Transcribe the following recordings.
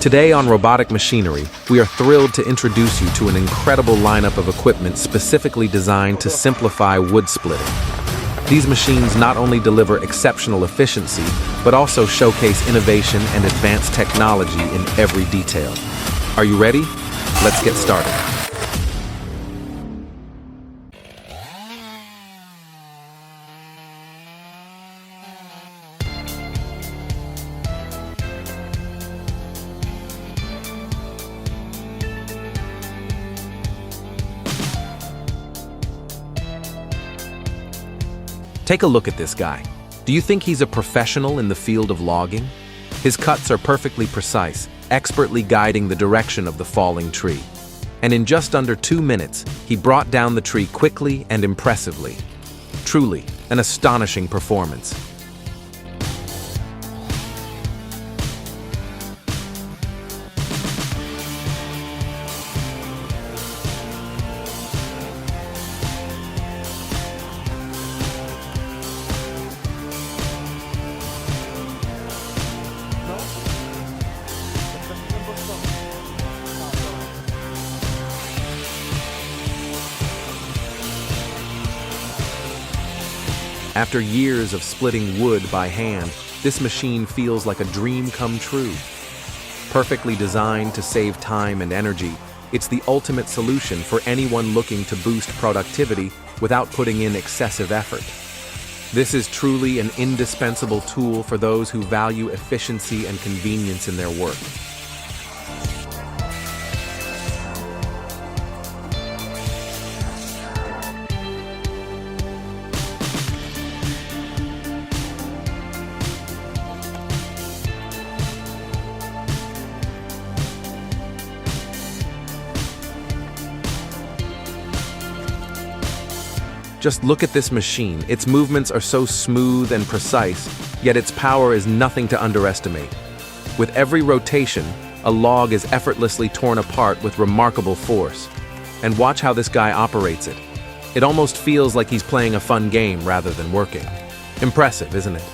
Today on Robotic Machinery, we are thrilled to introduce you to an incredible lineup of equipment specifically designed to simplify wood splitting. These machines not only deliver exceptional efficiency, but also showcase innovation and advanced technology in every detail. Are you ready? Let's get started. Take a look at this guy. Do you think he's a professional in the field of logging? His cuts are perfectly precise, expertly guiding the direction of the falling tree. And in just under 2 minutes, he brought down the tree quickly and impressively. Truly, an astonishing performance. After years of splitting wood by hand, this machine feels like a dream come true. Perfectly designed to save time and energy, it's the ultimate solution for anyone looking to boost productivity without putting in excessive effort. This is truly an indispensable tool for those who value efficiency and convenience in their work. Just look at this machine. Its movements are so smooth and precise, yet its power is nothing to underestimate. With every rotation, a log is effortlessly torn apart with remarkable force. And watch how this guy operates it. It almost feels like he's playing a fun game rather than working. Impressive, isn't it?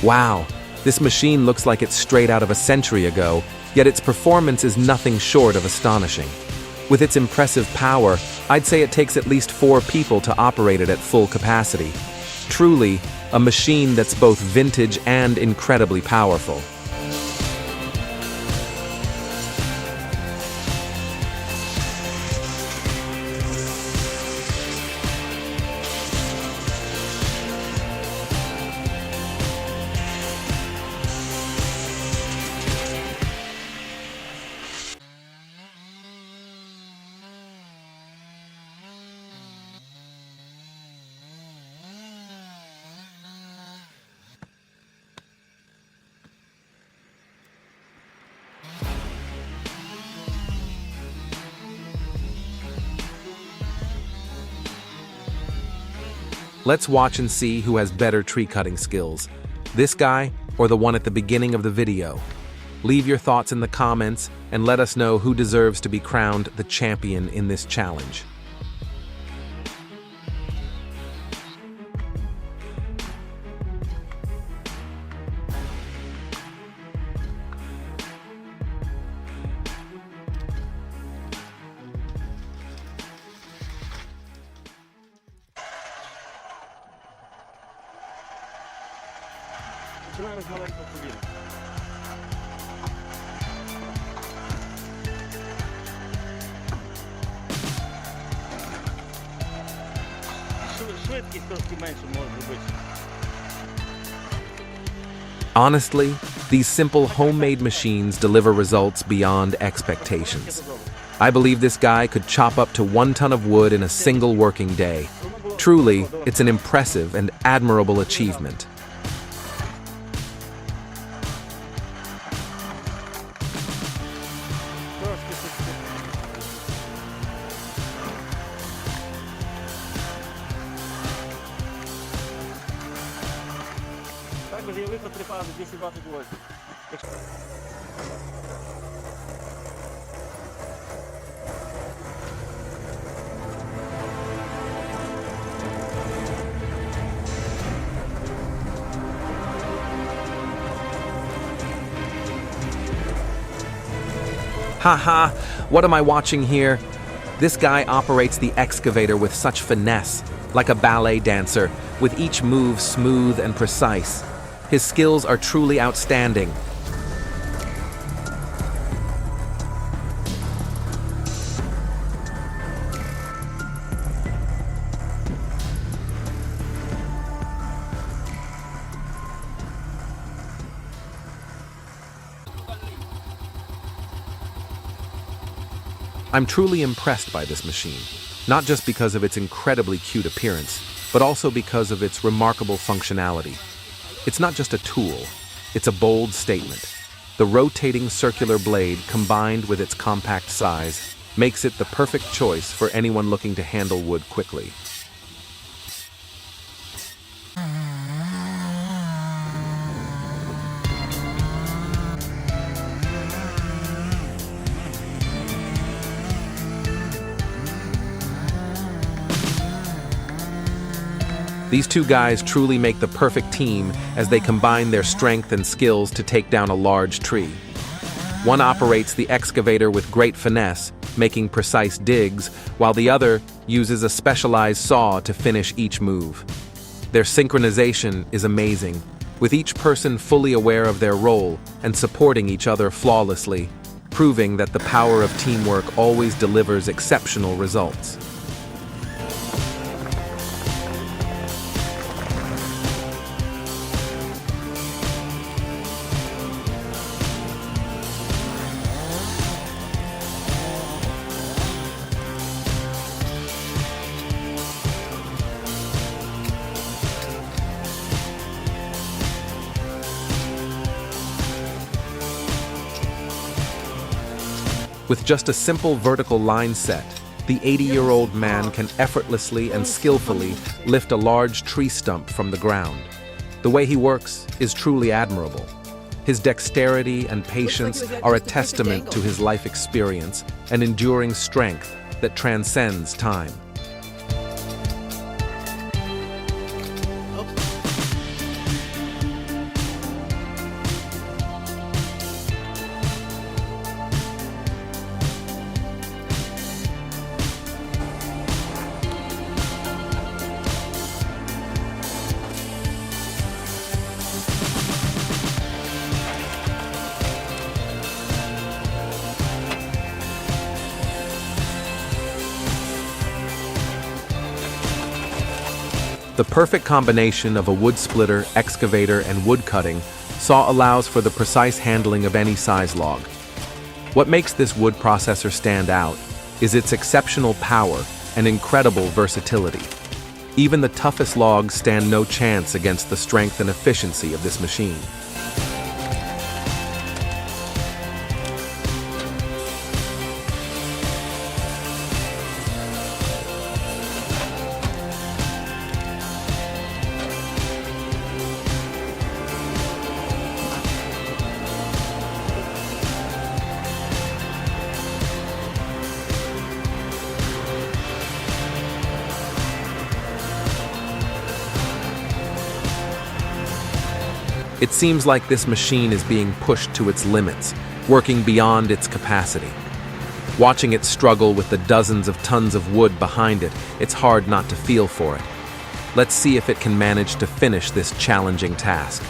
Wow, this machine looks like it's straight out of a century ago, yet its performance is nothing short of astonishing. With its impressive power, I'd say it takes at least 4 people to operate it at full capacity. Truly, a machine that's both vintage and incredibly powerful. Let's watch and see who has better tree cutting skills, this guy or the one at the beginning of the video. Leave your thoughts in the comments and let us know who deserves to be crowned the champion in this challenge. Honestly, these simple homemade machines deliver results beyond expectations. I believe this guy could chop up to 1 ton of wood in a single working day. Truly, it's an impressive and admirable achievement. Також є виход при фазі 220 вольт. Haha, what am I watching here? This guy operates the excavator with such finesse, like a ballet dancer, with each move smooth and precise. His skills are truly outstanding. I'm truly impressed by this machine, not just because of its incredibly cute appearance, but also because of its remarkable functionality. It's not just a tool, it's a bold statement. The rotating circular blade, combined with its compact size, makes it the perfect choice for anyone looking to handle wood quickly. These two guys truly make the perfect team as they combine their strength and skills to take down a large tree. One operates the excavator with great finesse, making precise digs, while the other uses a specialized saw to finish each move. Their synchronization is amazing, with each person fully aware of their role and supporting each other flawlessly, proving that the power of teamwork always delivers exceptional results. With just a simple vertical line set, the 80-year-old man can effortlessly and skillfully lift a large tree stump from the ground. The way he works is truly admirable. His dexterity and patience are a testament to his life experience and enduring strength that transcends time. The perfect combination of a wood splitter, excavator, and wood cutting saw allows for the precise handling of any size log. What makes this wood processor stand out is its exceptional power and incredible versatility. Even the toughest logs stand no chance against the strength and efficiency of this machine. It seems like this machine is being pushed to its limits, working beyond its capacity. Watching it struggle with the dozens of tons of wood behind it, it's hard not to feel for it. Let's see if it can manage to finish this challenging task.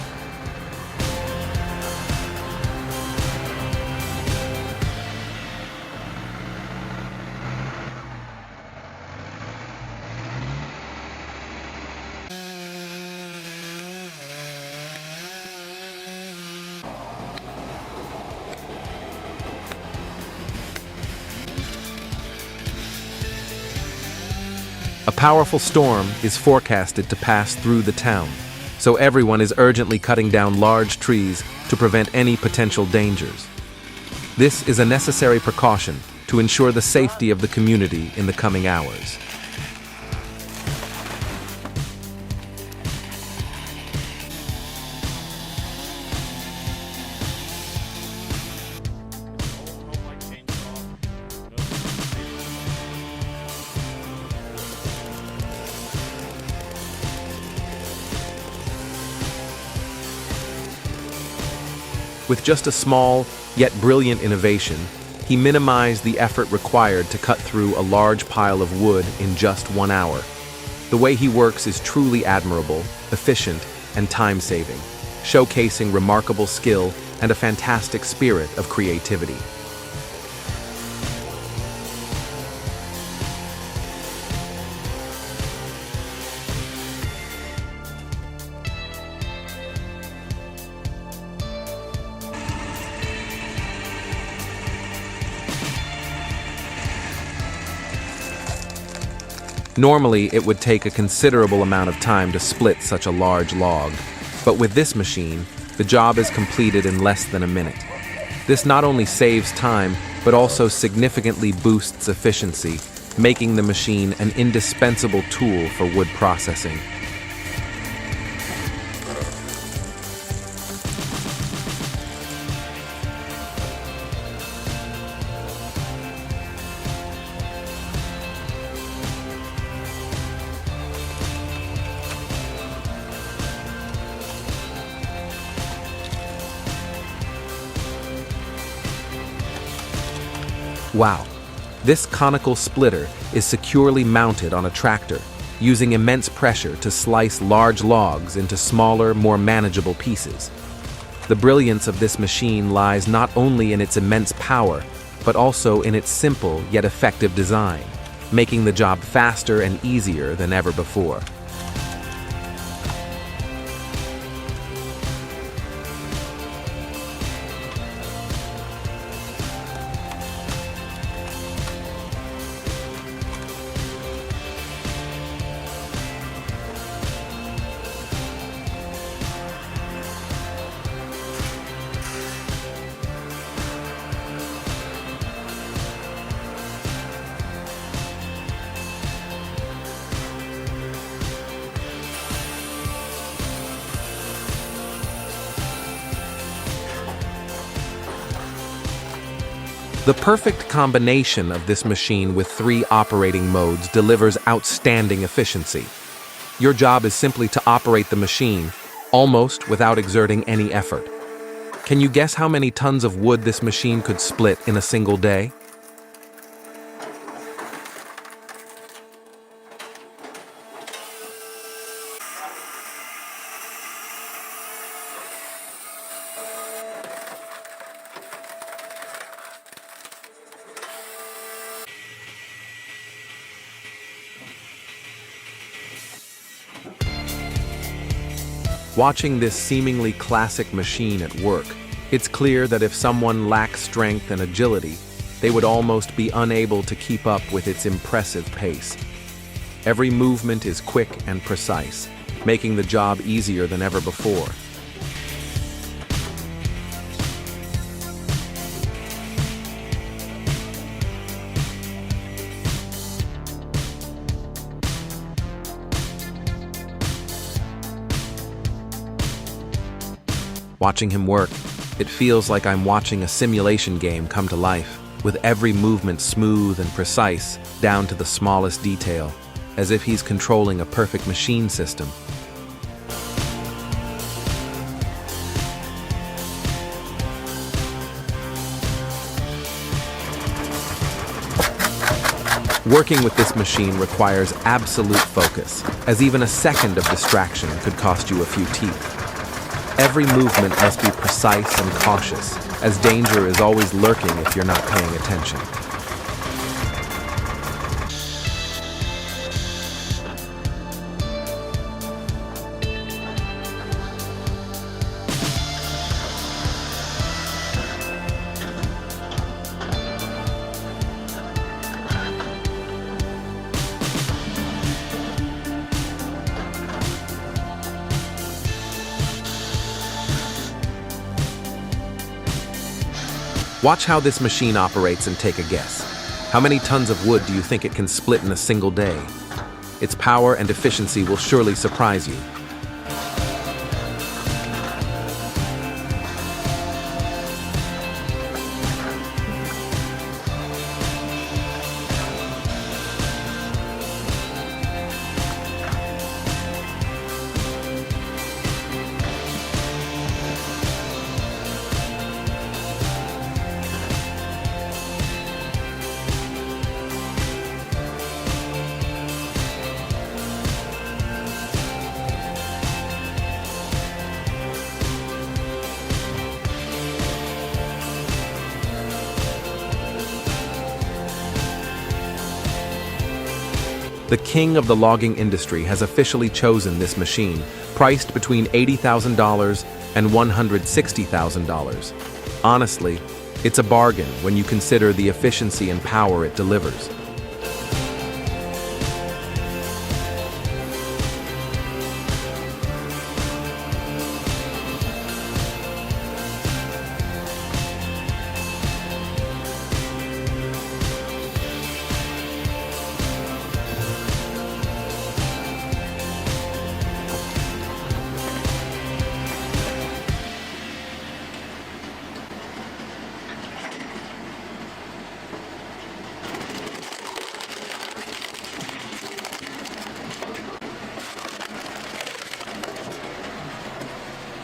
A powerful storm is forecasted to pass through the town, so everyone is urgently cutting down large trees to prevent any potential dangers. This is a necessary precaution to ensure the safety of the community in the coming hours. With just a small, yet brilliant innovation, he minimized the effort required to cut through a large pile of wood in just 1 hour. The way he works is truly admirable, efficient, and time-saving, showcasing remarkable skill and a fantastic spirit of creativity. Normally, it would take a considerable amount of time to split such a large log, but with this machine, the job is completed in less than a minute. This not only saves time, but also significantly boosts efficiency, making the machine an indispensable tool for wood processing. Wow, this conical splitter is securely mounted on a tractor, using immense pressure to slice large logs into smaller, more manageable pieces. The brilliance of this machine lies not only in its immense power, but also in its simple yet effective design, making the job faster and easier than ever before. The perfect combination of this machine with 3 operating modes delivers outstanding efficiency. Your job is simply to operate the machine, almost without exerting any effort. Can you guess how many tons of wood this machine could split in a single day? Watching this seemingly classic machine at work, it's clear that if someone lacks strength and agility, they would almost be unable to keep up with its impressive pace. Every movement is quick and precise, making the job easier than ever before. Watching him work, it feels like I'm watching a simulation game come to life, with every movement smooth and precise, down to the smallest detail, as if he's controlling a perfect machine system. Working with this machine requires absolute focus, as even a second of distraction could cost you a few teeth. Every movement must be precise and cautious, as danger is always lurking if you're not paying attention. Watch how this machine operates and take a guess. How many tons of wood do you think it can split in a single day? Its power and efficiency will surely surprise you. The king of the logging industry has officially chosen this machine, priced between $80,000 and $160,000. Honestly, it's a bargain when you consider the efficiency and power it delivers.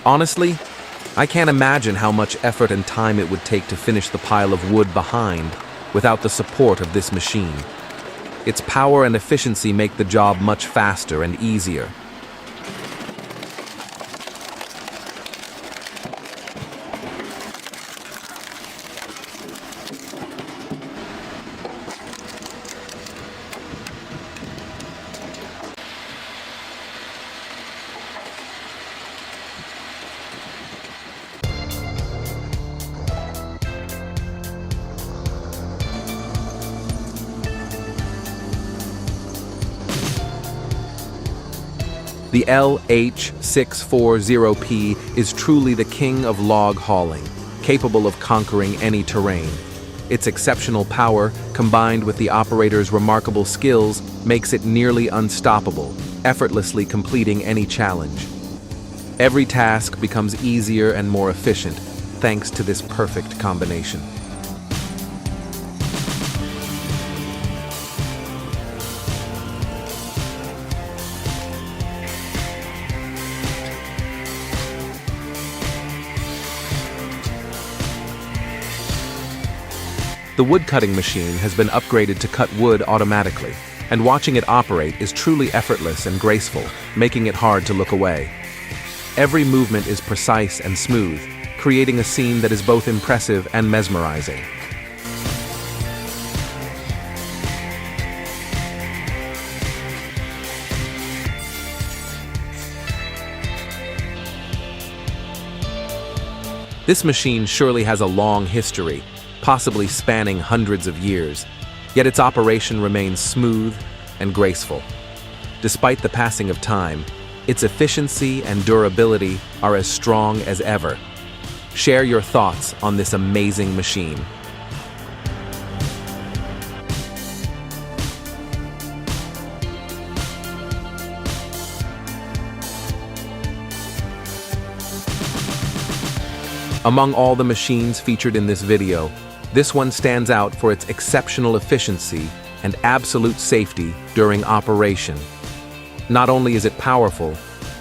Honestly, I can't imagine how much effort and time it would take to finish the pile of wood behind without the support of this machine. Its power and efficiency make the job much faster and easier. The LH640P is truly the king of log hauling, capable of conquering any terrain. Its exceptional power, combined with the operator's remarkable skills, makes it nearly unstoppable, effortlessly completing any challenge. Every task becomes easier and more efficient, thanks to this perfect combination. The wood-cutting machine has been upgraded to cut wood automatically, and watching it operate is truly effortless and graceful, making it hard to look away. Every movement is precise and smooth, creating a scene that is both impressive and mesmerizing. This machine surely has a long history, possibly spanning hundreds of years, yet its operation remains smooth and graceful. Despite the passing of time, its efficiency and durability are as strong as ever. Share your thoughts on this amazing machine. Among all the machines featured in this video, this one stands out for its exceptional efficiency and absolute safety during operation. Not only is it powerful,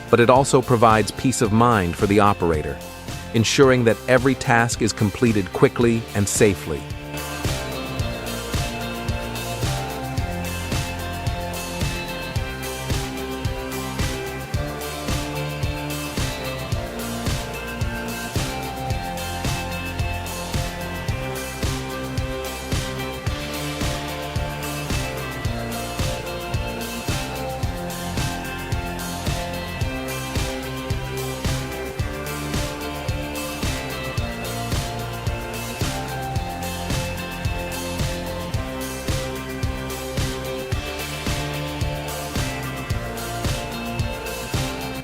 but it also provides peace of mind for the operator, ensuring that every task is completed quickly and safely.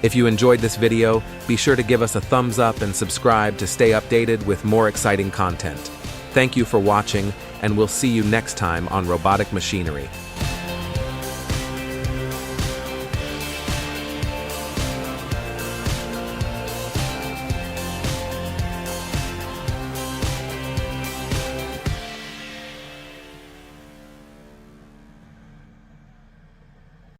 If you enjoyed this video, be sure to give us a thumbs up and subscribe to stay updated with more exciting content. Thank you for watching, and we'll see you next time on Robotic Machinery.